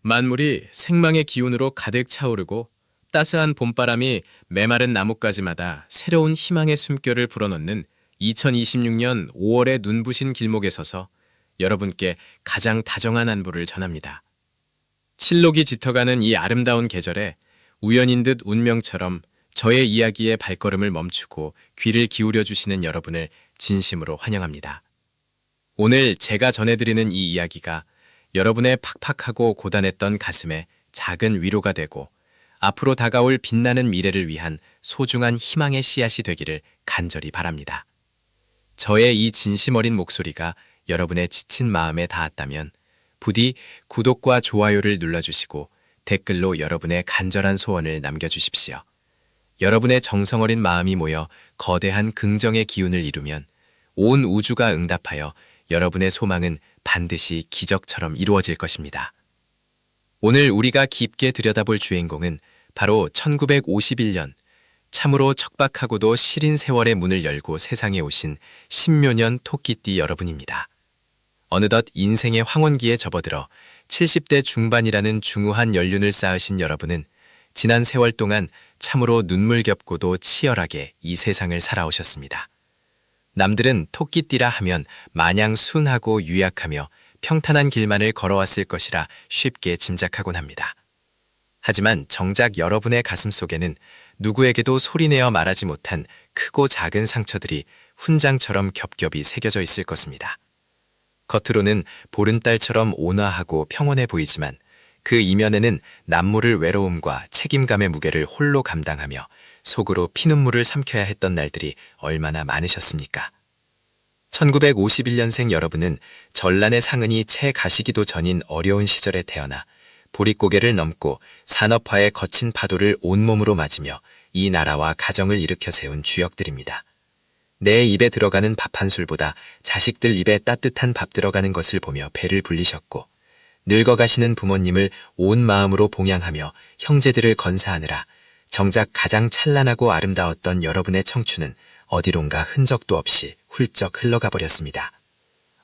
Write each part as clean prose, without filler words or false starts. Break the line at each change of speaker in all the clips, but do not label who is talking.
만물이 생망의 기운으로 가득 차오르고 따스한 봄바람이 메마른 나뭇가지마다 새로운 희망의 숨결을 불어넣는 2026년 5월의 눈부신 길목에 서서 여러분께 가장 다정한 안부를 전합니다. 칠록이 짙어가는 이 아름다운 계절에 우연인 듯 운명처럼 저의 이야기에 발걸음을 멈추고 귀를 기울여 주시는 여러분을 진심으로 환영합니다. 오늘 제가 전해드리는 이 이야기가 여러분의 팍팍하고 고단했던 가슴에 작은 위로가 되고 앞으로 다가올 빛나는 미래를 위한 소중한 희망의 씨앗이 되기를 간절히 바랍니다. 저의 이 진심 어린 목소리가 여러분의 지친 마음에 닿았다면 부디 구독과 좋아요를 눌러주시고 댓글로 여러분의 간절한 소원을 남겨주십시오. 여러분의 정성 어린 마음이 모여 거대한 긍정의 기운을 이루면 온 우주가 응답하여 여러분의 소망은 반드시 기적처럼 이루어질 것입니다. 오늘 우리가 깊게 들여다볼 주인공은 바로 1951년 참으로 척박하고도 시린 세월의 문을 열고 세상에 오신 십묘년 토끼띠 여러분입니다. 어느덧 인생의 황혼기에 접어들어 70대 중반이라는 중후한 연륜을 쌓으신 여러분은 지난 세월 동안 참으로 눈물겹고도 치열하게 이 세상을 살아오셨습니다. 남들은 토끼띠라 하면 마냥 순하고 유약하며 평탄한 길만을 걸어왔을 것이라 쉽게 짐작하곤 합니다. 하지만 정작 여러분의 가슴 속에는 누구에게도 소리내어 말하지 못한 크고 작은 상처들이 훈장처럼 겹겹이 새겨져 있을 것입니다. 겉으로는 보름달처럼 온화하고 평온해 보이지만 그 이면에는 남모를 외로움과 책임감의 무게를 홀로 감당하며 속으로 피눈물을 삼켜야 했던 날들이 얼마나 많으셨습니까? 1951년생 여러분은 전란의 상흔이 채 가시기도 전인 어려운 시절에 태어나 보릿고개를 넘고 산업화의 거친 파도를 온몸으로 맞으며 이 나라와 가정을 일으켜 세운 주역들입니다. 내 입에 들어가는 밥 한 술보다 자식들 입에 따뜻한 밥 들어가는 것을 보며 배를 불리셨고 늙어가시는 부모님을 온 마음으로 봉양하며 형제들을 건사하느라 정작 가장 찬란하고 아름다웠던 여러분의 청춘은 어디론가 흔적도 없이 훌쩍 흘러가 버렸습니다.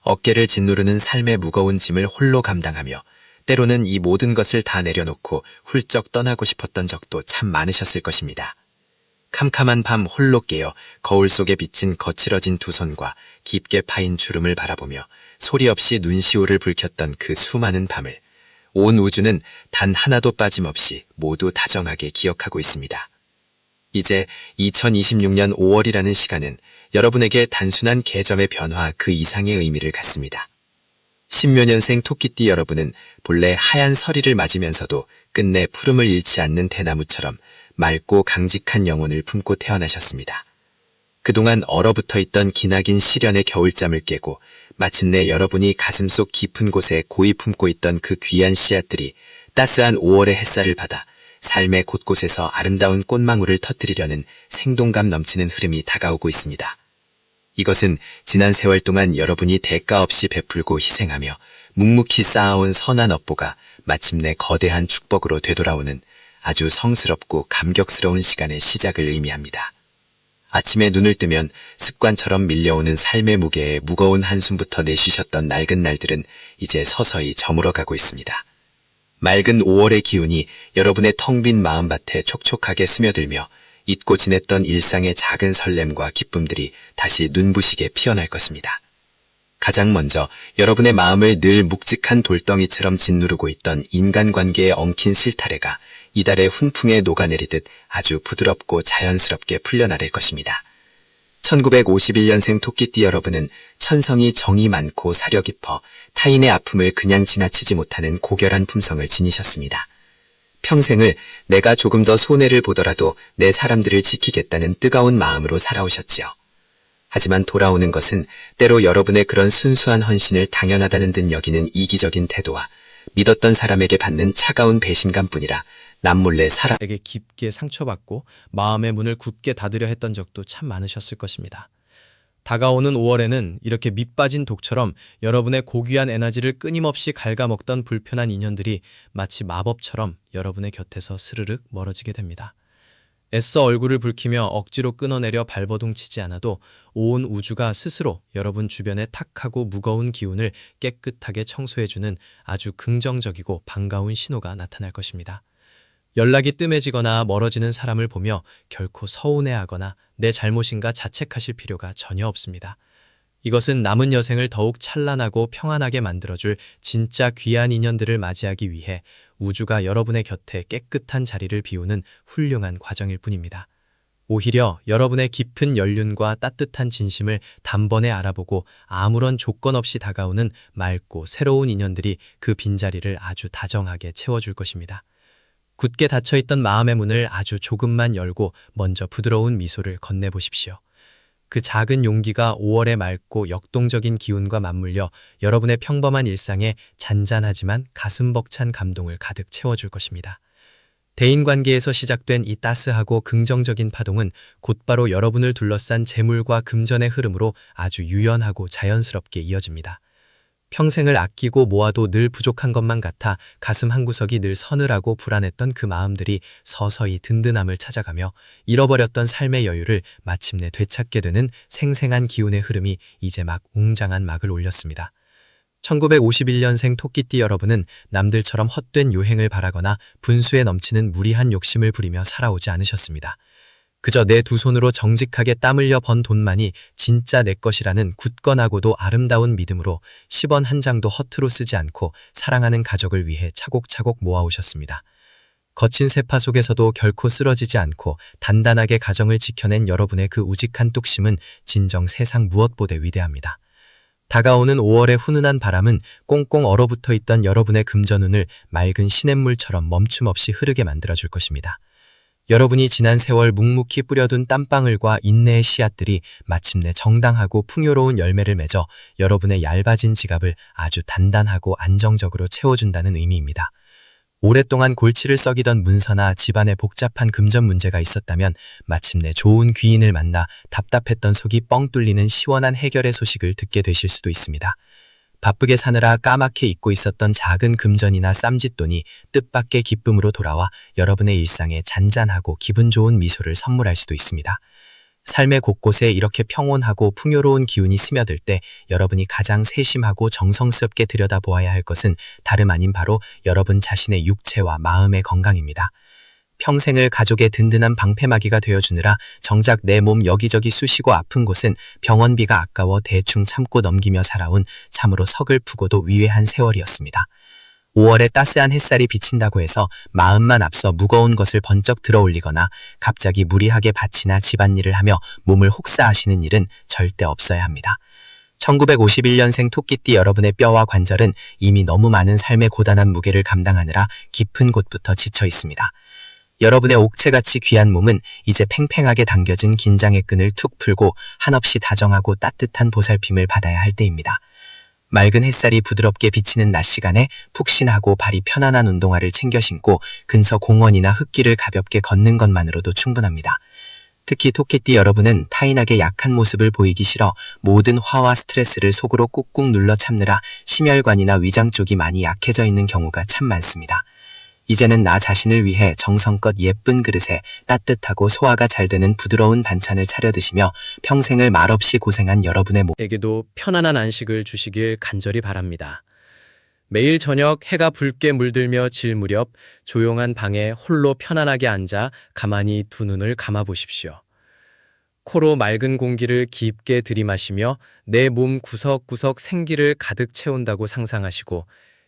어깨를 짓누르는 삶의 무거운 짐을 홀로 감당하며 때로는 이 모든 것을 다 내려놓고 훌쩍 떠나고 싶었던 적도 참 많으셨을 것입니다. 캄캄한 밤 홀로 깨어 거울 속에 비친 거칠어진 두 손과 깊게 파인 주름을 바라보며 소리 없이 눈시울을 붉혔던 그 수많은 밤을 온 우주는 단 하나도 빠짐없이 모두 다정하게 기억하고 있습니다. 이제 2026년 5월이라는 시간은 여러분에게 단순한 계절의 변화 그 이상의 의미를 갖습니다. 십묘년생 토끼띠 여러분은 본래 하얀 서리를 맞으면서도 끝내 푸름을 잃지 않는 대나무처럼 맑고 강직한 영혼을 품고 태어나셨습니다. 그동안 얼어붙어 있던 기나긴 시련의 겨울잠을 깨고 마침내 여러분이 가슴속 깊은 곳에 고이 품고 있던 그 귀한 씨앗들이 따스한 5월의 햇살을 받아 삶의 곳곳에서 아름다운 꽃망울을 터뜨리려는 생동감 넘치는 흐름이 다가오고 있습니다. 이것은 지난 세월 동안 여러분이 대가 없이 베풀고 희생하며 묵묵히 쌓아온 선한 업보가 마침내 거대한 축복으로 되돌아오는 아주 성스럽고 감격스러운 시간의 시작을 의미합니다. 아침에 눈을 뜨면 습관처럼 밀려오는 삶의 무게에 무거운 한숨부터 내쉬셨던 낡은 날들은 이제 서서히 저물어가고 있습니다. 맑은 5월의 기운이 여러분의 텅 빈 마음밭에 촉촉하게 스며들며 잊고 지냈던 일상의 작은 설렘과 기쁨들이 다시 눈부시게 피어날 것입니다. 가장 먼저 여러분의 마음을 늘 묵직한 돌덩이처럼 짓누르고 있던 인간관계의 엉킨 실타래가 이달의 훈풍에 녹아내리듯 아주 부드럽고 자연스럽게 풀려나릴 것입니다. 1951년생 토끼띠 여러분은 천성이 정이 많고 사려 깊어 타인의 아픔을 그냥 지나치지 못하는 고결한 품성을 지니셨습니다. 평생을 내가 조금 더 손해를 보더라도 내 사람들을 지키겠다는 뜨거운 마음으로 살아오셨지요. 하지만 돌아오는 것은 때로 여러분의 그런 순수한 헌신을 당연하다는 듯 여기는 이기적인 태도와 믿었던 사람에게 받는 차가운 배신감뿐이라 남몰래 사람에게 깊게 상처받고 마음의 문을 굳게 닫으려 했던 적도 참 많으셨을 것입니다. 다가오는 5월에는 이렇게 밑빠진 독처럼 여러분의 고귀한 에너지를 끊임없이 갉아먹던 불편한 인연들이 마치 마법처럼 여러분의 곁에서 스르륵 멀어지게 됩니다.
애써 얼굴을 붉히며 억지로 끊어내려 발버둥 치지 않아도 온 우주가 스스로 여러분 주변의 탁하고 무거운 기운을 깨끗하게 청소해주는 아주 긍정적이고 반가운 신호가 나타날 것입니다. 연락이 뜸해지거나 멀어지는 사람을 보며 결코 서운해하거나 내 잘못인가 자책하실 필요가 전혀 없습니다. 이것은 남은 여생을 더욱 찬란하고 평안하게 만들어줄 진짜 귀한 인연들을 맞이하기 위해 우주가 여러분의 곁에 깨끗한 자리를 비우는 훌륭한 과정일 뿐입니다. 오히려 여러분의 깊은 연륜과 따뜻한 진심을 단번에 알아보고 아무런 조건 없이 다가오는 맑고 새로운 인연들이 그 빈자리를 아주 다정하게 채워줄 것입니다. 굳게 닫혀있던 마음의 문을 아주 조금만 열고 먼저 부드러운 미소를 건네보십시오. 그 작은 용기가 5월의 맑고 역동적인 기운과 맞물려 여러분의 평범한 일상에 잔잔하지만 가슴 벅찬 감동을 가득 채워줄 것입니다. 대인관계에서 시작된 이 따스하고 긍정적인 파동은 곧바로 여러분을 둘러싼 재물과 금전의 흐름으로 아주 유연하고 자연스럽게 이어집니다. 평생을 아끼고 모아도 늘 부족한 것만 같아 가슴 한구석이 늘 서늘하고 불안했던 그 마음들이 서서히 든든함을 찾아가며 잃어버렸던 삶의 여유를 마침내 되찾게 되는 생생한 기운의 흐름이 이제 막 웅장한 막을 올렸습니다. 1951년생 토끼띠 여러분은 남들처럼 헛된 유행을 바라거나 분수에 넘치는 무리한 욕심을 부리며 살아오지 않으셨습니다. 그저 내 두 손으로 정직하게 땀 흘려 번 돈만이 진짜 내 것이라는 굳건하고도 아름다운 믿음으로 10원 한 장도 허투루 쓰지 않고 사랑하는 가족을 위해 차곡차곡 모아오셨습니다. 거친 세파 속에서도 결코 쓰러지지 않고 단단하게 가정을 지켜낸 여러분의 그 우직한 뚝심은 진정 세상 무엇보다 위대합니다. 다가오는 5월의 훈훈한 바람은 꽁꽁 얼어붙어 있던 여러분의 금전운을 맑은 시냇물처럼 멈춤 없이 흐르게 만들어줄 것입니다. 여러분이 지난 세월 묵묵히 뿌려둔 땀방울과 인내의 씨앗들이 마침내 정당하고 풍요로운 열매를 맺어 여러분의 얇아진 지갑을 아주 단단하고 안정적으로 채워준다는 의미입니다. 오랫동안 골치를 썩이던 문서나 집안에 복잡한 금전 문제가 있었다면 마침내 좋은 귀인을 만나 답답했던 속이 뻥 뚫리는 시원한 해결의 소식을 듣게 되실 수도 있습니다. 바쁘게 사느라 까맣게 잊고 있었던 작은 금전이나 쌈짓돈이 뜻밖의 기쁨으로 돌아와 여러분의 일상에 잔잔하고 기분 좋은 미소를 선물할 수도 있습니다. 삶의 곳곳에 이렇게 평온하고 풍요로운 기운이 스며들 때 여러분이 가장 세심하고 정성스럽게 들여다보아야 할 것은 다름 아닌 바로 여러분 자신의 육체와 마음의 건강입니다. 평생을 가족의 든든한 방패막이가 되어주느라 정작 내 몸 여기저기 쑤시고 아픈 곳은 병원비가 아까워 대충 참고 넘기며 살아온 참으로 서글프고도 위외한 세월이었습니다. 5월에 따스한 햇살이 비친다고 해서 마음만 앞서 무거운 것을 번쩍 들어올리거나 갑자기 무리하게 밭이나 집안일을 하며 몸을 혹사하시는 일은 절대 없어야 합니다. 1951년생 토끼띠 여러분의 뼈와 관절은 이미 너무 많은 삶의 고단한 무게를 감당하느라 깊은 곳부터 지쳐 있습니다. 여러분의 옥체같이 귀한 몸은 이제 팽팽하게 당겨진 긴장의 끈을 툭 풀고 한없이 다정하고 따뜻한 보살핌을 받아야 할 때입니다. 맑은 햇살이 부드럽게 비치는 낮 시간에 푹신하고 발이 편안한 운동화를 챙겨 신고 근처 공원이나 흙길을 가볍게 걷는 것만으로도 충분합니다. 특히 토끼띠 여러분은 타인에게 약한 모습을 보이기 싫어 모든 화와 스트레스를 속으로 꾹꾹 눌러 참느라 심혈관이나 위장 쪽이 많이 약해져 있는 경우가 참 많습니다. 이제는 나 자신을 위해 정성껏 예쁜 그릇에 따뜻하고 소화가 잘 되는 부드러운 반찬을 차려 드시며 평생을 말없이 고생한 여러분의 에게도 편안한 안식을 주시길 간절히 바랍니다. 매일 저녁 해가 붉게 물들며 질 무렵 조용한 방에 홀로 편안하게 앉아 가만히 두 눈을 감아 보십시오. 코로 맑은 공기를 깊게 들이마시며 내 몸 구석구석 생기를 가득 채운다고 상상하시고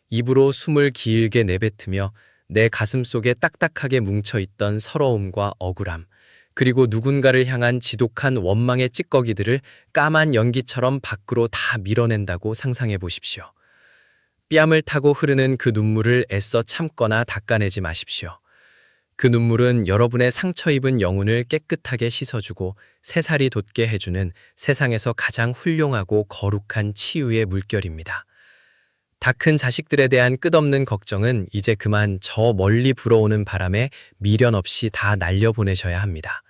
입으로 숨을 길게 내뱉으며 내 가슴 속에 딱딱하게 뭉쳐있던 서러움과 억울함, 그리고 누군가를 향한 지독한 원망의 찌꺼기들을 까만 연기처럼 밖으로 다 밀어낸다고 상상해 보십시오. 뺨을 타고 흐르는 그 눈물을 애써 참거나 닦아내지 마십시오. 그 눈물은 여러분의 상처 입은 영혼을 깨끗하게 씻어주고 새살이 돋게 해주는 세상에서 가장 훌륭하고 거룩한 치유의 물결입니다. 다 큰 자식들에 대한 끝없는 걱정은 이제 그만 저 멀리 불어오는 바람에 미련 없이 다 날려보내셔야 합니다.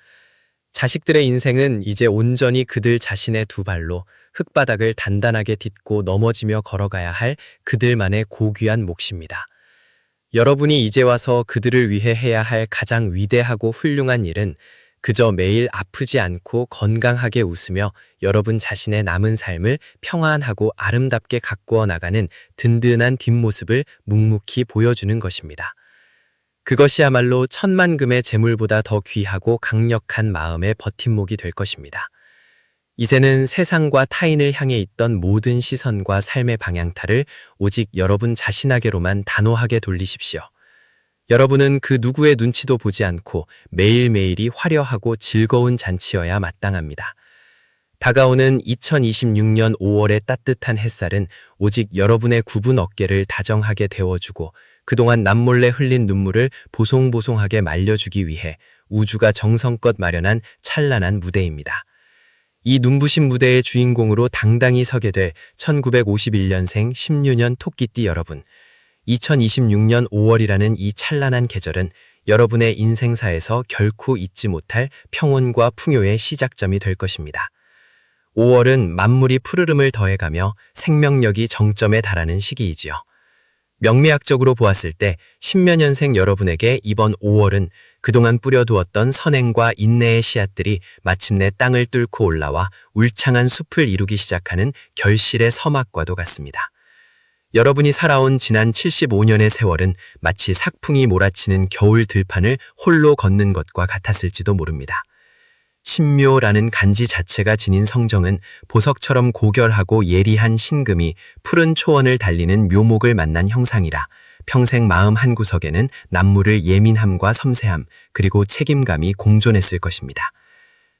자식들의 인생은 이제 온전히 그들 자신의 두 발로 흙바닥을 단단하게 딛고 넘어지며 걸어가야 할 그들만의 고귀한 몫입니다. 여러분이 이제 와서 그들을 위해 해야 할 가장 위대하고 훌륭한 일은 그저 매일 아프지 않고 건강하게 웃으며 여러분 자신의 남은 삶을 평안하고 아름답게 가꾸어 나가는 든든한 뒷모습을 묵묵히 보여주는 것입니다. 그것이야말로 천만금의 재물보다 더 귀하고 강력한 마음의 버팀목이 될 것입니다. 이제는 세상과 타인을 향해 있던 모든 시선과 삶의 방향타를 오직 여러분 자신에게로만 단호하게 돌리십시오. 여러분은 그 누구의 눈치도 보지 않고 매일매일이 화려하고 즐거운 잔치여야 마땅합니다. 다가오는 2026년 5월의 따뜻한 햇살은 오직 여러분의 굽은 어깨를 다정하게 데워주고 그동안 남몰래 흘린 눈물을 보송보송하게 말려주기 위해 우주가 정성껏 마련한 찬란한 무대입니다. 이 눈부신 무대의 주인공으로 당당히 서게 될 1951년생 16년 토끼띠 여러분, 2026년 5월이라는 이 찬란한 계절은 여러분의 인생사에서 결코 잊지 못할 평온과 풍요의 시작점이 될 것입니다. 5월은 만물이 푸르름을 더해가며 생명력이 정점에 달하는 시기이지요. 명리학적으로 보았을 때 신묘년생 여러분에게 이번 5월은 그동안 뿌려두었던 선행과 인내의 씨앗들이 마침내 땅을 뚫고 올라와 울창한 숲을 이루기 시작하는 결실의 서막과도 같습니다. 여러분이 살아온 지난 75년의 세월은 마치 삭풍이 몰아치는 겨울 들판을 홀로 걷는 것과 같았을지도 모릅니다. 신묘라는 간지 자체가 지닌 성정은 보석처럼 고결하고 예리한 신금이 푸른 초원을 달리는 묘목을 만난 형상이라 평생 마음 한구석에는 남물을 예민함과 섬세함 그리고 책임감이 공존했을 것입니다.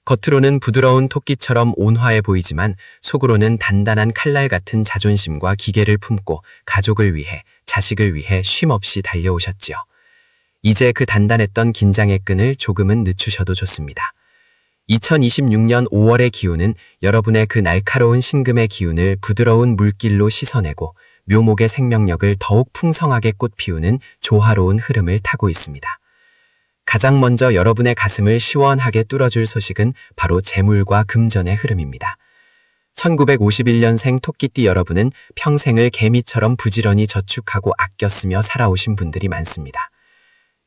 겉으로는 부드러운 토끼처럼 온화해 보이지만 속으로는 단단한 칼날 같은 자존심과 기계를 품고 가족을 위해 자식을 위해 쉼없이 달려오셨지요. 이제 그 단단했던 긴장의 끈을 조금은 늦추셔도 좋습니다. 2026년 5월의 기운은 여러분의 그 날카로운 신금의 기운을 부드러운 물길로 씻어내고 묘목의 생명력을 더욱 풍성하게 꽃피우는 조화로운 흐름을 타고 있습니다. 가장 먼저 여러분의 가슴을 시원하게 뚫어줄 소식은 바로 재물과 금전의 흐름입니다. 1951년생 토끼띠 여러분은 평생을 개미처럼 부지런히 저축하고 아껴 쓰며 살아오신 분들이 많습니다.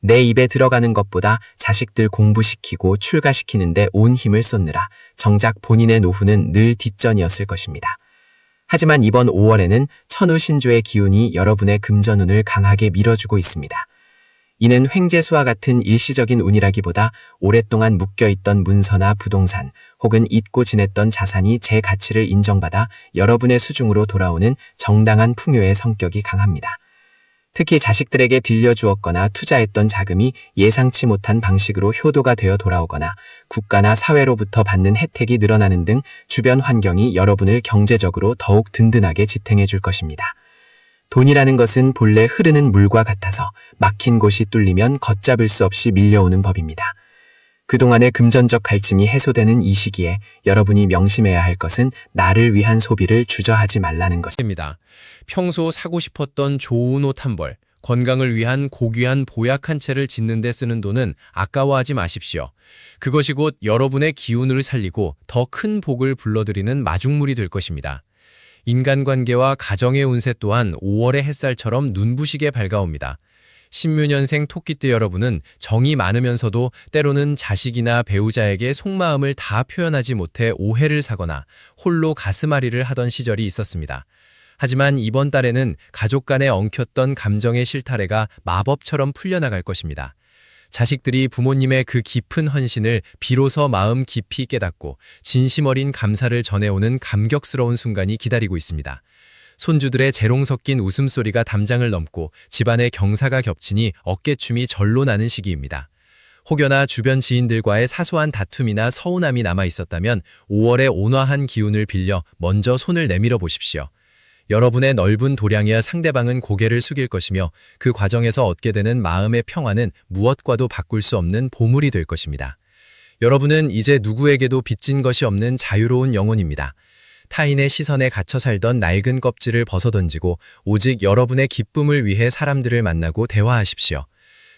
내 입에 들어가는 것보다 자식들 공부시키고 출가시키는데 온 힘을 쏟느라 정작 본인의 노후는 늘 뒷전이었을 것입니다. 하지만 이번 5월에는 천우신조의 기운이 여러분의 금전운을 강하게 밀어주고 있습니다. 이는 횡재수와 같은 일시적인 운이라기보다 오랫동안 묶여있던 문서나 부동산 혹은 잊고 지냈던 자산이 제 가치를 인정받아 여러분의 수중으로 돌아오는 정당한 풍요의 성격이 강합니다. 특히 자식들에게 빌려주었거나 투자했던 자금이 예상치 못한 방식으로 효도가 되어 돌아오거나 국가나 사회로부터 받는 혜택이 늘어나는 등 주변 환경이 여러분을 경제적으로 더욱 든든하게 지탱해 줄 것입니다. 돈이라는 것은 본래 흐르는 물과 같아서 막힌 곳이 뚫리면 걷잡을 수 없이 밀려오는 법입니다. 그동안의 금전적 갈증이 해소되는 이 시기에 여러분이 명심해야 할 것은 나를 위한 소비를 주저하지 말라는 것입니다.
평소 사고 싶었던 좋은 옷 한 벌, 건강을 위한 고귀한 보약 한 채를 짓는 데 쓰는 돈은 아까워하지 마십시오. 그것이 곧 여러분의 기운을 살리고 더 큰 복을 불러들이는 마중물이 될 것입니다. 인간관계와 가정의 운세 또한 5월의 햇살처럼 눈부시게 밝아옵니다. 신묘년생 토끼띠 여러분은 정이 많으면서도 때로는 자식이나 배우자에게 속마음을 다 표현하지 못해 오해를 사거나 홀로 가슴앓이를 하던 시절이 있었습니다. 하지만 이번 달에는 가족 간에 엉켰던 감정의 실타래가 마법처럼 풀려나갈 것입니다. 자식들이 부모님의 그 깊은 헌신을 비로소 마음 깊이 깨닫고 진심 어린 감사를 전해오는 감격스러운 순간이 기다리고 있습니다. 손주들의 재롱 섞인 웃음소리가 담장을 넘고 집안의 경사가 겹치니 어깨춤이 절로 나는 시기입니다. 혹여나 주변 지인들과의 사소한 다툼이나 서운함이 남아 있었다면 5월의 온화한 기운을 빌려 먼저 손을 내밀어 보십시오. 여러분의 넓은 도량이야 상대방은 고개를 숙일 것이며 그 과정에서 얻게 되는 마음의 평화는 무엇과도 바꿀 수 없는 보물이 될 것입니다. 여러분은 이제 누구에게도 빚진 것이 없는 자유로운 영혼입니다. 타인의 시선에 갇혀 살던 낡은 껍질을 벗어던지고 오직 여러분의 기쁨을 위해 사람들을 만나고 대화하십시오.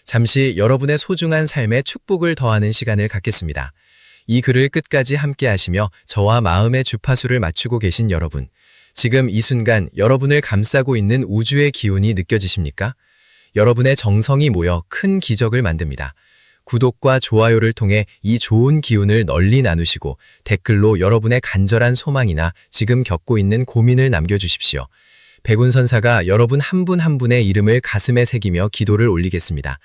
잠시 여러분의 소중한 삶에 축복을 더하는 시간을 갖겠습니다. 이 글을 끝까지 함께 하시며 저와 마음의 주파수를 맞추고 계신 여러분, 지금 이 순간 여러분을 감싸고 있는 우주의 기운이 느껴지십니까? 여러분의 정성이 모여 큰 기적을 만듭니다. 구독과 좋아요를 통해 이 좋은 기운을 널리 나누시고 댓글로 여러분의 간절한 소망이나 지금 겪고 있는 고민을 남겨주십시오. 백운선사가 여러분 한 분 한 분의 이름을 가슴에 새기며 기도를 올리겠습니다.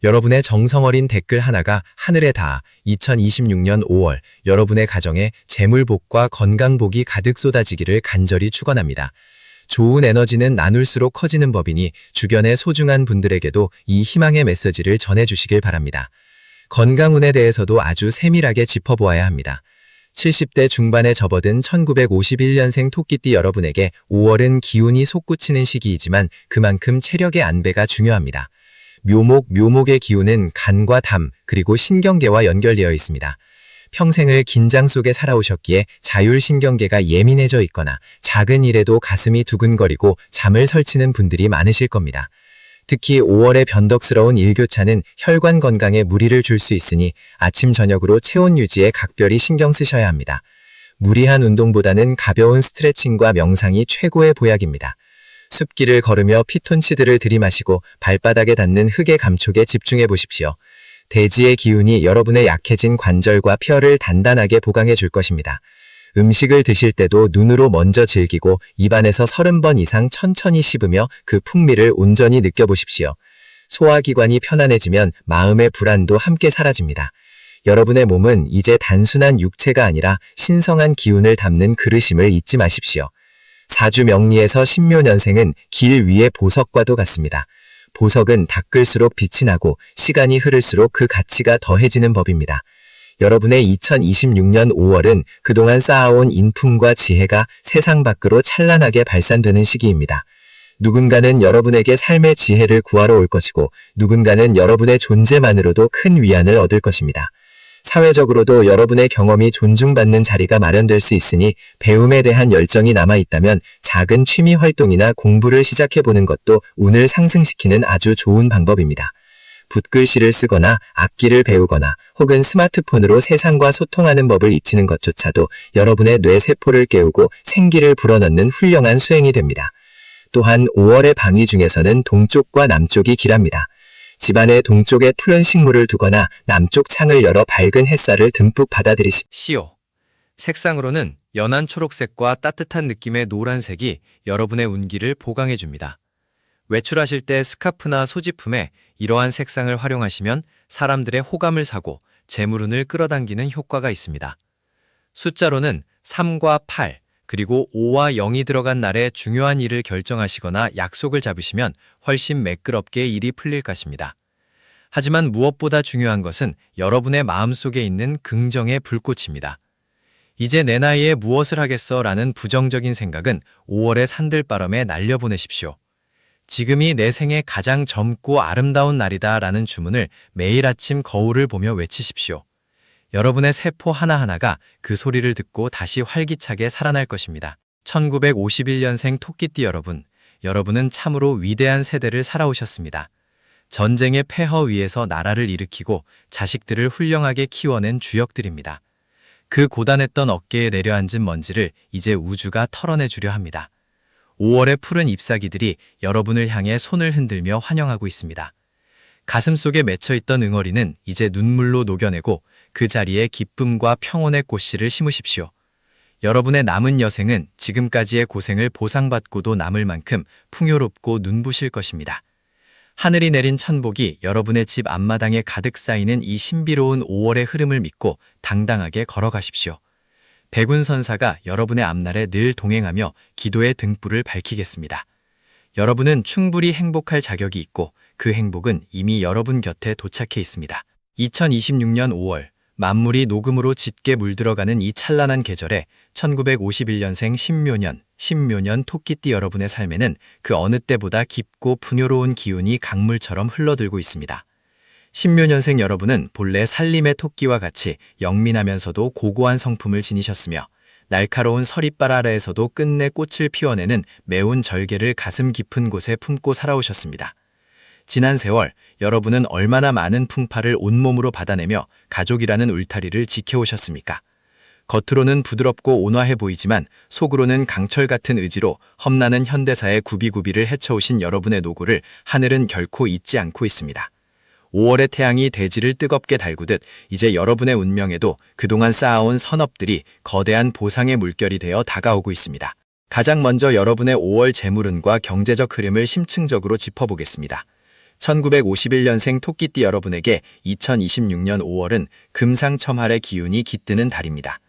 여러분의 정성어린 댓글 하나가 하늘에 닿아 2026년 5월 여러분의 가정에 재물복과 건강복이 가득 쏟아지기를 간절히 축원합니다. 좋은 에너지는 나눌수록 커지는 법이니 주변의 소중한 분들에게도 이 희망의 메시지를 전해주시길 바랍니다. 건강운에 대해서도 아주 세밀하게 짚어보아야 합니다. 70대 중반에 접어든 1951년생 토끼띠 여러분에게 5월은 기운이 솟구치는 시기이지만 그만큼 체력의 안배가 중요합니다. 묘목의 기운은 간과 담, 그리고 신경계와 연결되어 있습니다. 평생을 긴장 속에 살아오셨기에 자율신경계가 예민해져 있거나 작은 일에도 가슴이 두근거리고 잠을 설치는 분들이 많으실 겁니다. 특히 5월의 변덕스러운 일교차는 혈관 건강에 무리를 줄 수 있으니 아침 저녁으로 체온 유지에 각별히 신경 쓰셔야 합니다. 무리한 운동보다는 가벼운 스트레칭과 명상이 최고의 보약입니다. 숲길을 걸으며 피톤치드를 들이마시고 발바닥에 닿는 흙의 감촉에 집중해 보십시오. 대지의 기운이 여러분의 약해진 관절과 뼈를 단단하게 보강해 줄 것입니다. 음식을 드실 때도 눈으로 먼저 즐기고 입안에서 30번 이상 천천히 씹으며 그 풍미를 온전히 느껴보십시오. 소화기관이 편안해지면 마음의 불안도 함께 사라집니다. 여러분의 몸은 이제 단순한 육체가 아니라 신성한 기운을 담는 그릇임을 잊지 마십시오. 사주 명리에서 신묘년생은 길 위의 보석과도 같습니다. 보석은 닦을수록 빛이 나고 시간이 흐를수록 그 가치가 더해지는 법입니다. 여러분의 2026년 5월은 그동안 쌓아온 인품과 지혜가 세상 밖으로 찬란하게 발산되는 시기입니다. 누군가는 여러분에게 삶의 지혜를 구하러 올 것이고 누군가는 여러분의 존재만으로도 큰 위안을 얻을 것입니다. 사회적으로도 여러분의 경험이 존중받는 자리가 마련될 수 있으니 배움에 대한 열정이 남아있다면 작은 취미 활동이나 공부를 시작해보는 것도 운을 상승시키는 아주 좋은 방법입니다. 붓글씨를 쓰거나 악기를 배우거나 혹은 스마트폰으로 세상과 소통하는 법을 익히는 것조차도 여러분의 뇌세포를 깨우고 생기를 불어넣는 훌륭한 수행이 됩니다. 또한 5월의 방위 중에서는 동쪽과 남쪽이 길합니다. 집안의 동쪽에 푸른 식물을 두거나 남쪽 창을 열어 밝은 햇살을 듬뿍 받아들이십시오. 색상으로는 연한 초록색과 따뜻한 느낌의 노란색이 여러분의 운기를 보강해줍니다. 외출하실 때 스카프나 소지품에 이러한 색상을 활용하시면 사람들의 호감을 사고 재물운을 끌어당기는 효과가 있습니다. 숫자로는 3과 8, 그리고 5와 0이 들어간 날에 중요한 일을 결정하시거나 약속을 잡으시면 훨씬 매끄럽게 일이 풀릴 것입니다. 하지만 무엇보다 중요한 것은 여러분의 마음속에 있는 긍정의 불꽃입니다. 이제 내 나이에 무엇을 하겠어 라는 부정적인 생각은 5월의 산들바람에 날려보내십시오. 지금이 내 생에 가장 젊고 아름다운 날이다 라는 주문을 매일 아침 거울을 보며 외치십시오. 여러분의 세포 하나하나가 그 소리를 듣고 다시 활기차게 살아날 것입니다. 1951년생 토끼띠 여러분, 여러분은 참으로 위대한 세대를 살아오셨습니다. 전쟁의 폐허 위에서 나라를 일으키고 자식들을 훌륭하게 키워낸 주역들입니다. 그 고단했던 어깨에 내려앉은 먼지를 이제 우주가 털어내주려 합니다. 5월의 푸른 잎사귀들이 여러분을 향해 손을 흔들며 환영하고 있습니다. 가슴속에 맺혀있던 응어리는 이제 눈물로 녹여내고 그 자리에 기쁨과 평온의 꽃씨를 심으십시오. 여러분의 남은 여생은 지금까지의 고생을 보상받고도 남을 만큼 풍요롭고 눈부실 것입니다. 하늘이 내린 천복이 여러분의 집 앞마당에 가득 쌓이는 이 신비로운 5월의 흐름을 믿고 당당하게 걸어가십시오. 백운선사가 여러분의 앞날에 늘 동행하며 기도의 등불을 밝히겠습니다. 여러분은 충분히 행복할 자격이 있고 그 행복은 이미 여러분 곁에 도착해 있습니다. 2026년 5월, 만물이 녹음으로 짙게 물들어가는 이 찬란한 계절에 1951년생 신묘년 토끼띠 여러분의 삶에는 그 어느 때보다 깊고 풍요로운 기운이 강물처럼 흘러들고 있습니다. 신묘년생 여러분은 본래 살림의 토끼와 같이 영민하면서도 고고한 성품을 지니셨으며 날카로운 서리빨 아래에서도 끝내 꽃을 피워내는 매운 절개를 가슴 깊은 곳에 품고 살아오셨습니다. 지난 세월 여러분은 얼마나 많은 풍파를 온몸으로 받아내며 가족이라는 울타리를 지켜오셨습니까?
겉으로는 부드럽고 온화해 보이지만 속으로는 강철 같은 의지로 험나는 현대사의 구비구비를 헤쳐오신 여러분의 노고를 하늘은 결코 잊지 않고 있습니다. 5월의 태양이 대지를 뜨겁게 달구듯 이제 여러분의 운명에도 그동안 쌓아온 선업들이 거대한 보상의 물결이 되어 다가오고 있습니다. 가장 먼저 여러분의 5월 재물운과 경제적 흐름을 심층적으로 짚어보겠습니다. 1951년생 토끼띠 여러분에게 2026년 5월은 금상첨화의 기운이 깃드는 달입니다.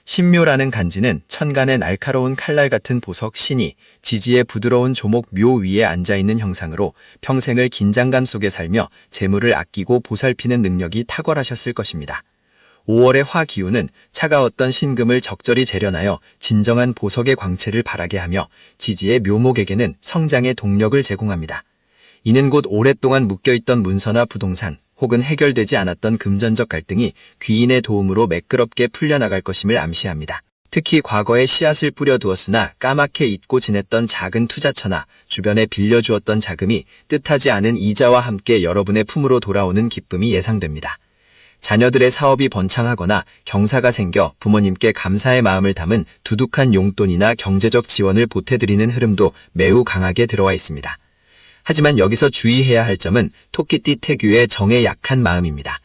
신묘라는 간지는 천간의 날카로운 칼날 같은 보석 신이 지지의 부드러운 조목 묘 위에 앉아있는 형상으로 평생을 긴장감 속에 살며 재물을 아끼고 보살피는 능력이 탁월하셨을 것입니다. 5월의 화 기운은 차가웠던 신금을 적절히 재련하여 진정한 보석의 광채를 발하게 하며 지지의 묘목에게는 성장의 동력을 제공합니다. 이는 곧 오랫동안 묶여있던 문서나 부동산 혹은 해결되지 않았던 금전적 갈등이 귀인의 도움으로 매끄럽게 풀려나갈 것임을 암시합니다. 특히 과거에 씨앗을 뿌려두었으나 까맣게 잊고 지냈던 작은 투자처나 주변에 빌려주었던 자금이 뜻하지 않은 이자와 함께 여러분의 품으로 돌아오는 기쁨이 예상됩니다. 자녀들의 사업이 번창하거나 경사가 생겨 부모님께 감사의 마음을 담은 두둑한 용돈이나 경제적 지원을 보태드리는 흐름도 매우 강하게 들어와 있습니다. 하지만 여기서 주의해야 할 점은 토끼띠 태규의 정에 약한 마음입니다.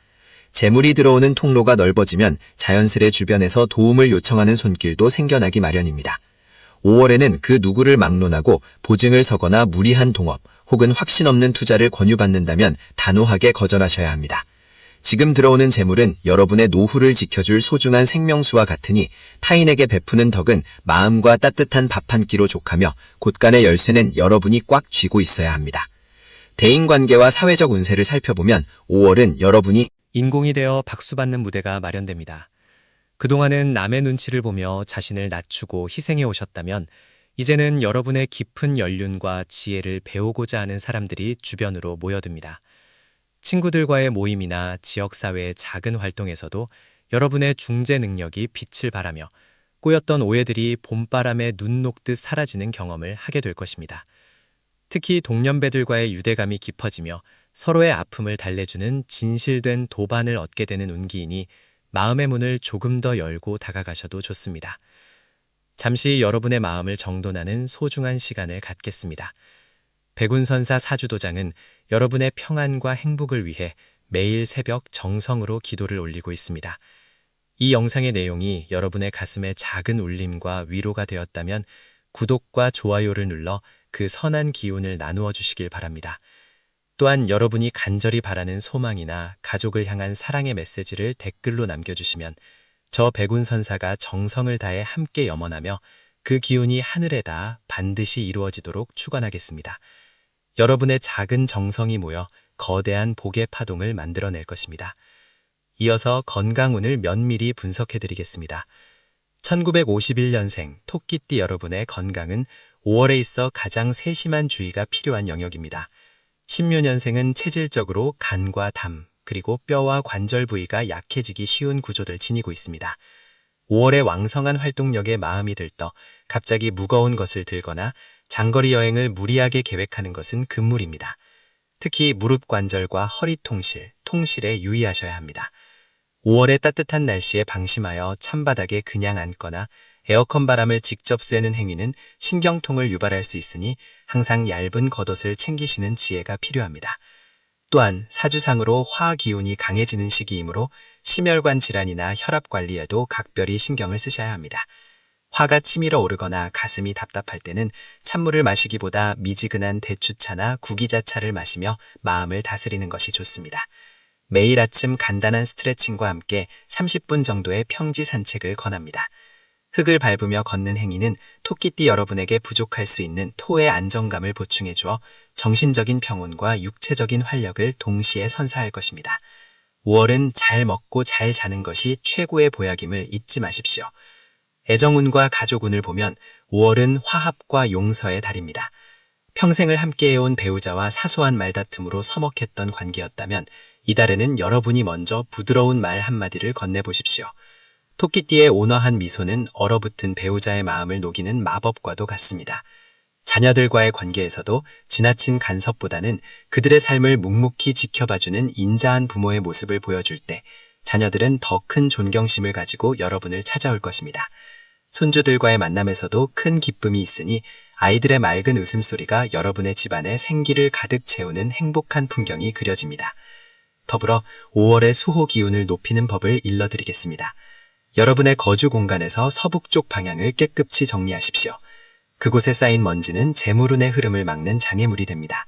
재물이 들어오는 통로가 넓어지면 자연스레 주변에서 도움을 요청하는 손길도 생겨나기 마련입니다. 5월에는 그 누구를 막론하고 보증을 서거나 무리한 동업 혹은 확신 없는 투자를 권유받는다면 단호하게 거절하셔야 합니다. 지금 들어오는 재물은 여러분의 노후를 지켜줄 소중한 생명수와 같으니 타인에게 베푸는 덕은 마음과 따뜻한 밥 한 끼로 족하며 곳간의 열쇠는 여러분이 꽉 쥐고 있어야 합니다. 대인관계와 사회적 운세를 살펴보면 5월은 여러분이
인공이 되어 박수받는 무대가 마련됩니다. 그동안은 남의 눈치를 보며 자신을 낮추고 희생해 오셨다면 이제는 여러분의 깊은 연륜과 지혜를 배우고자 하는 사람들이 주변으로 모여듭니다. 친구들과의 모임이나 지역사회의 작은 활동에서도 여러분의 중재 능력이 빛을 발하며 꼬였던 오해들이 봄바람에 눈 녹듯 사라지는 경험을 하게 될 것입니다. 특히 동년배들과의 유대감이 깊어지며 서로의 아픔을 달래주는 진실된 도반을 얻게 되는 운기이니 마음의 문을 조금 더 열고 다가가셔도 좋습니다. 잠시 여러분의 마음을 정돈하는 소중한 시간을 갖겠습니다. 백운선사 사주도장은 여러분의 평안과 행복을 위해 매일 새벽 정성으로 기도를 올리고 있습니다. 이 영상의 내용이 여러분의 가슴에 작은 울림과 위로가 되었다면 구독과 좋아요를 눌러 그 선한 기운을 나누어 주시길 바랍니다. 또한 여러분이 간절히 바라는 소망이나 가족을 향한 사랑의 메시지를 댓글로 남겨주시면 저 백운선사가 정성을 다해 함께 염원하며 그 기운이 하늘에 닿아 반드시 이루어지도록 축원하겠습니다. 여러분의 작은 정성이 모여 거대한 복의 파동을 만들어낼 것입니다. 이어서 건강운을 면밀히 분석해드리겠습니다. 1951년생 토끼띠 여러분의 건강은 5월에 있어 가장 세심한 주의가 필요한 영역입니다. 신묘년생은 체질적으로 간과 담, 그리고 뼈와 관절 부위가 약해지기 쉬운 구조를 지니고 있습니다. 5월의 왕성한 활동력에 마음이 들떠 갑자기 무거운 것을 들거나 장거리 여행을 무리하게 계획하는 것은 금물입니다. 특히 무릎 관절과 허리 통실에 유의하셔야 합니다. 5월의 따뜻한 날씨에 방심하여 찬바닥에 그냥 앉거나 에어컨 바람을 직접 쐬는 행위는 신경통을 유발할 수 있으니 항상 얇은 겉옷을 챙기시는 지혜가 필요합니다. 또한 사주상으로 화 기운이 강해지는 시기이므로 심혈관 질환이나 혈압 관리에도 각별히 신경을 쓰셔야 합니다. 화가 치밀어 오르거나 가슴이 답답할 때는 찬물을 마시기보다 미지근한 대추차나 구기자차를 마시며 마음을 다스리는 것이 좋습니다. 매일 아침 간단한 스트레칭과 함께 30분 정도의 평지 산책을 권합니다. 흙을 밟으며 걷는 행위는 토끼띠 여러분에게 부족할 수 있는 토의 안정감을 보충해 주어 정신적인 평온과 육체적인 활력을 동시에 선사할 것입니다. 5월은 잘 먹고 잘 자는 것이 최고의 보약임을 잊지 마십시오. 애정운과 가족운을 보면 5월은 화합과 용서의 달입니다. 평생을 함께해온 배우자와 사소한 말다툼으로 서먹했던 관계였다면 이달에는 여러분이 먼저 부드러운 말 한마디를 건네보십시오. 토끼띠의 온화한 미소는 얼어붙은 배우자의 마음을 녹이는 마법과도 같습니다. 자녀들과의 관계에서도 지나친 간섭보다는 그들의 삶을 묵묵히 지켜봐주는 인자한 부모의 모습을 보여줄 때
자녀들은 더 큰 존경심을 가지고 여러분을 찾아올 것입니다. 손주들과의 만남에서도 큰 기쁨이 있으니 아이들의 맑은 웃음소리가 여러분의 집안에 생기를 가득 채우는 행복한 풍경이 그려집니다. 더불어 5월의 수호 기운을 높이는 법을 일러드리겠습니다. 여러분의 거주 공간에서 서북쪽 방향을 깨끗이 정리하십시오. 그곳에 쌓인 먼지는 재물운의 흐름을 막는 장애물이 됩니다.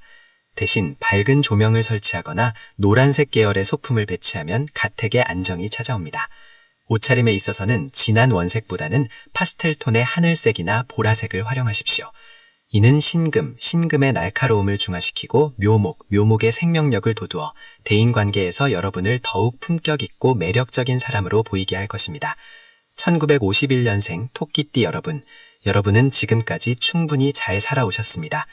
대신 밝은 조명을 설치하거나 노란색 계열의 소품을 배치하면 가택의 안정이 찾아옵니다. 옷차림에 있어서는 진한 원색보다는 파스텔톤의 하늘색이나 보라색을 활용하십시오. 이는 신금의 날카로움을 중화시키고 묘목의 생명력을 돋우어 대인관계에서 여러분을 더욱 품격 있고 매력적인 사람으로 보이게 할 것입니다. 1951년생 토끼띠 여러분은 지금까지 충분히 잘 살아오셨습니다.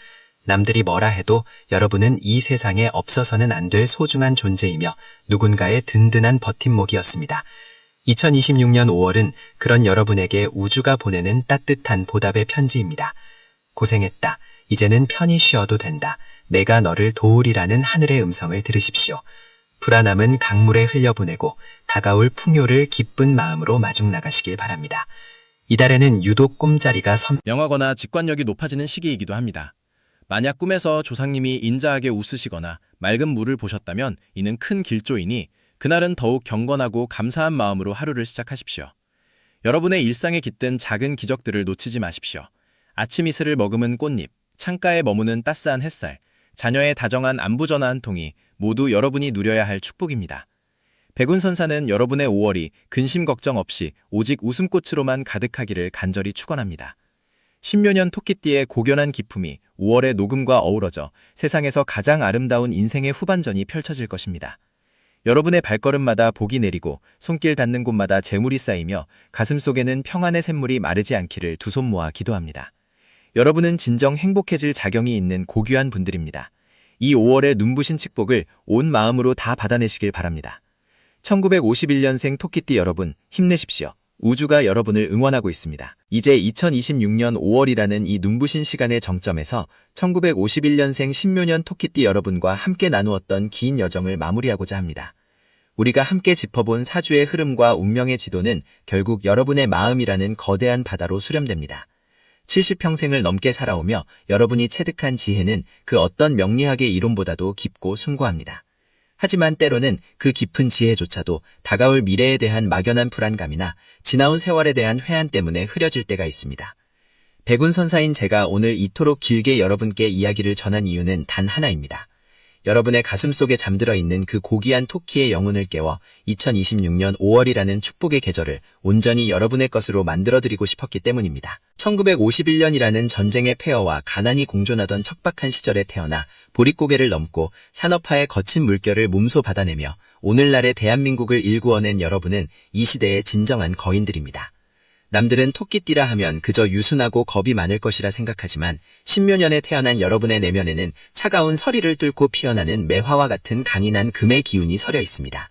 남들이 뭐라 해도 여러분은 이 세상에 없어서는 안 될 소중한 존재이며 누군가의 든든한 버팀목이었습니다. 2026년 5월은 그런 여러분에게 우주가 보내는 따뜻한 보답의 편지입니다. 고생했다. 이제는 편히 쉬어도 된다. 내가 너를 도우리라는 하늘의 음성을 들으십시오. 불안함은 강물에 흘려보내고 다가올 풍요를 기쁜 마음으로 마중 나가시길 바랍니다. 이달에는 유독 꿈자리가
명하거나 직관력이 높아지는 시기이기도 합니다. 만약 꿈에서 조상님이 인자하게 웃으시거나 맑은 물을 보셨다면 이는 큰 길조이니 그날은 더욱 경건하고 감사한 마음으로 하루를 시작하십시오. 여러분의 일상에 깃든 작은 기적들을 놓치지 마십시오. 아침 이슬을 머금은 꽃잎, 창가에 머무는 따스한 햇살, 자녀의 다정한 안부 전화 한 통이 모두 여러분이 누려야 할 축복입니다. 백운선사는 여러분의 5월이 근심 걱정 없이 오직 웃음꽃으로만 가득하기를 간절히 축원합니다. 신묘년 토끼띠의 고견한 기품이 5월의 녹음과 어우러져 세상에서 가장 아름다운 인생의 후반전이 펼쳐질 것입니다. 여러분의 발걸음마다 복이 내리고 손길 닿는 곳마다 재물이 쌓이며 가슴속에는 평안의 샘물이 마르지 않기를 두 손 모아 기도합니다. 여러분은 진정 행복해질 자경이 있는 고귀한 분들입니다. 이 5월의 눈부신 축복을 온 마음으로 다 받아내시길 바랍니다. 1951년생 토끼띠 여러분, 힘내십시오. 우주가 여러분을 응원하고 있습니다. 이제 2026년 5월이라는 이 눈부신 시간의 정점에서 1951년생 신묘년 토끼띠 여러분과 함께 나누었던 긴 여정을 마무리하고자 합니다. 우리가 함께 짚어본 사주의 흐름과 운명의 지도는 결국 여러분의 마음이라는 거대한 바다로 수렴됩니다. 70평생을 넘게 살아오며 여러분이 체득한 지혜는 그 어떤 명리학의 이론보다도 깊고 숭고합니다. 하지만 때로는 그 깊은 지혜조차도 다가올 미래에 대한 막연한 불안감이나 지나온 세월에 대한 회한 때문에 흐려질 때가 있습니다. 백운선사인 제가 오늘 이토록 길게 여러분께 이야기를 전한 이유는 단 하나입니다. 여러분의 가슴속에 잠들어 있는 그 고귀한 토끼의 영혼을 깨워 2026년 5월이라는 축복의 계절을 온전히 여러분의 것으로 만들어드리고 싶었기 때문입니다. 1951년이라는 전쟁의 폐허와 가난이 공존하던 척박한 시절에 태어나 보릿고개를 넘고 산업화의 거친 물결을 몸소 받아내며 오늘날의 대한민국을 일구어낸 여러분은 이 시대의 진정한 거인들입니다. 남들은 토끼띠라 하면 그저 유순하고 겁이 많을 것이라 생각하지만 신묘년에 태어난 여러분의 내면에는 차가운 서리를 뚫고 피어나는 매화와 같은 강인한 금의 기운이 서려 있습니다.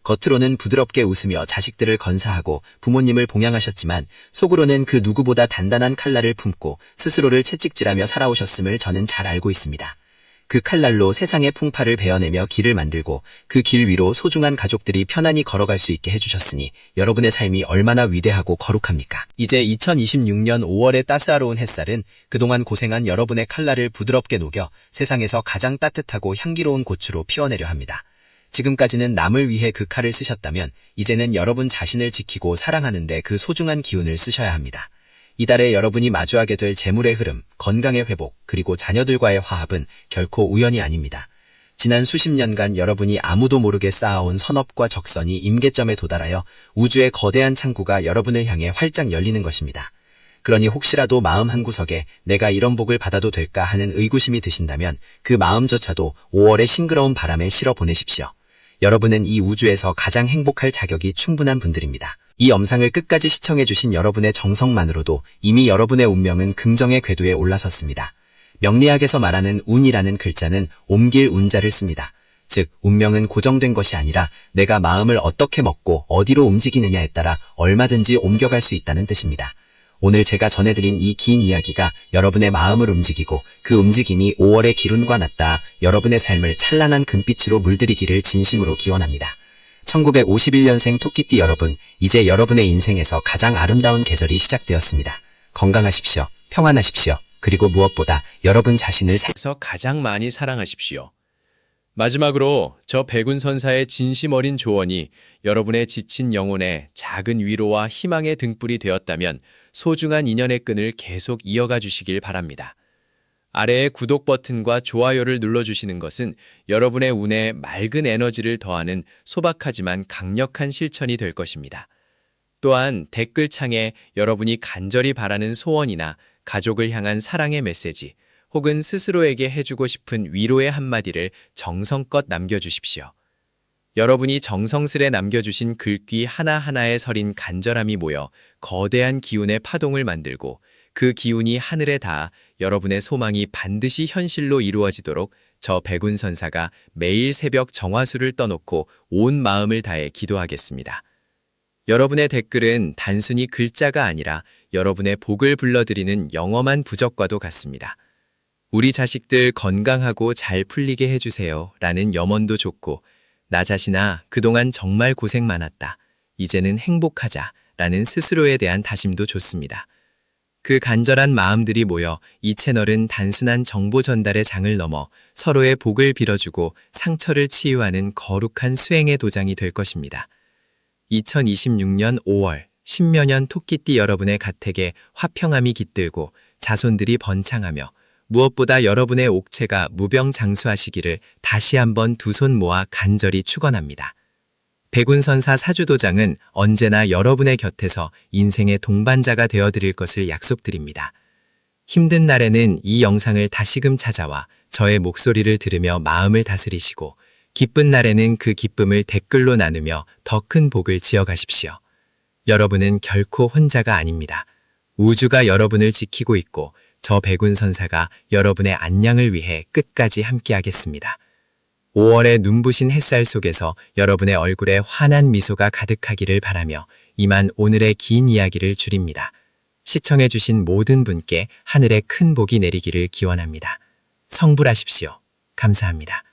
겉으로는 부드럽게 웃으며 자식들을 건사하고 부모님을 봉양하셨지만 속으로는 그 누구보다 단단한 칼날을 품고 스스로를 채찍질하며 살아오셨음을 저는 잘 알고 있습니다. 그 칼날로 세상의 풍파를 베어내며 길을 만들고 그 길 위로 소중한 가족들이 편안히 걸어갈 수 있게 해주셨으니 여러분의 삶이 얼마나 위대하고 거룩합니까? 이제 2026년 5월의 따스하로운 햇살은 그동안 고생한 여러분의 칼날을 부드럽게 녹여 세상에서 가장 따뜻하고 향기로운 꽃으로 피워내려 합니다. 지금까지는 남을 위해 그 칼을 쓰셨다면 이제는 여러분 자신을 지키고 사랑하는 데 그 소중한 기운을 쓰셔야 합니다. 이달에 여러분이 마주하게 될 재물의 흐름, 건강의 회복, 그리고 자녀들과의 화합은 결코 우연이 아닙니다. 지난 수십 년간 여러분이 아무도 모르게 쌓아온 선업과 적선이 임계점에 도달하여 우주의 거대한 창구가 여러분을 향해 활짝 열리는 것입니다. 그러니 혹시라도 마음 한구석에 내가 이런 복을 받아도 될까 하는 의구심이 드신다면 그 마음조차도 5월의 싱그러운 바람에 실어 보내십시오. 여러분은 이 우주에서 가장 행복할 자격이 충분한 분들입니다. 이 영상을 끝까지 시청해주신 여러분의 정성만으로도 이미 여러분의 운명은 긍정의 궤도에 올라섰습니다. 명리학에서 말하는 운이라는 글자는 옮길 운자를 씁니다. 즉, 운명은 고정된 것이 아니라 내가 마음을 어떻게 먹고 어디로 움직이느냐에 따라 얼마든지 옮겨갈 수 있다는 뜻입니다. 오늘 제가 전해드린 이 긴 이야기가 여러분의 마음을 움직이고 그 움직임이 5월의 기운과 같다 여러분의 삶을 찬란한 금빛으로 물들이기를 진심으로 기원합니다.
1951년생 토끼띠 여러분, 이제 여러분의 인생에서 가장 아름다운 계절이 시작되었습니다. 건강하십시오. 평안하십시오. 그리고 무엇보다 여러분 자신을
에서 가장 많이 사랑하십시오. 마지막으로 저 백운 선사의 진심 어린 조언이 여러분의 지친 영혼에 작은 위로와 희망의 등불이 되었다면 소중한 인연의 끈을 계속 이어가 주시길 바랍니다. 아래의 구독 버튼과 좋아요를 눌러주시는 것은 여러분의 운에 맑은 에너지를 더하는 소박하지만 강력한 실천이 될 것입니다. 또한 댓글창에 여러분이 간절히 바라는 소원이나 가족을 향한 사랑의 메시지, 혹은 스스로에게 해주고 싶은 위로의 한마디를 정성껏 남겨주십시오. 여러분이 정성스레 남겨주신 글귀 하나하나에 서린 간절함이 모여 거대한 기운의 파동을 만들고 그 기운이 하늘에 닿아 여러분의 소망이 반드시 현실로 이루어지도록 저 백운 선사가 매일 새벽 정화수를 떠놓고 온 마음을 다해 기도하겠습니다. 여러분의 댓글은 단순히 글자가 아니라 여러분의 복을 불러들이는 영험한 부적과도 같습니다. 우리 자식들 건강하고 잘 풀리게 해주세요 라는 염원도 좋고, 나 자신아 그동안 정말 고생 많았다. 이제는 행복하자 라는 스스로에 대한 다짐도 좋습니다. 그 간절한 마음들이 모여 이 채널은 단순한 정보 전달의 장을 넘어 서로의 복을 빌어주고 상처를 치유하는 거룩한 수행의 도장이 될 것입니다. 2026년 5월 신묘년 토끼띠 여러분의 가택에 화평함이 깃들고 자손들이 번창하며 무엇보다 여러분의 옥체가 무병장수하시기를 다시 한번 두 손 모아 간절히 축원합니다. 백운선사 사주도장은 언제나 여러분의 곁에서 인생의 동반자가 되어드릴 것을 약속드립니다. 힘든 날에는 이 영상을 다시금 찾아와 저의 목소리를 들으며 마음을 다스리시고, 기쁜 날에는 그 기쁨을 댓글로 나누며 더 큰 복을 지어가십시오. 여러분은 결코 혼자가 아닙니다. 우주가 여러분을 지키고 있고 저 백운선사가 여러분의 안녕을 위해 끝까지 함께하겠습니다. 5월의 눈부신 햇살 속에서 여러분의 얼굴에 환한 미소가 가득하기를 바라며 이만 오늘의 긴 이야기를 줄입니다. 시청해주신 모든 분께 하늘의 큰 복이 내리기를 기원합니다. 성불하십시오. 감사합니다.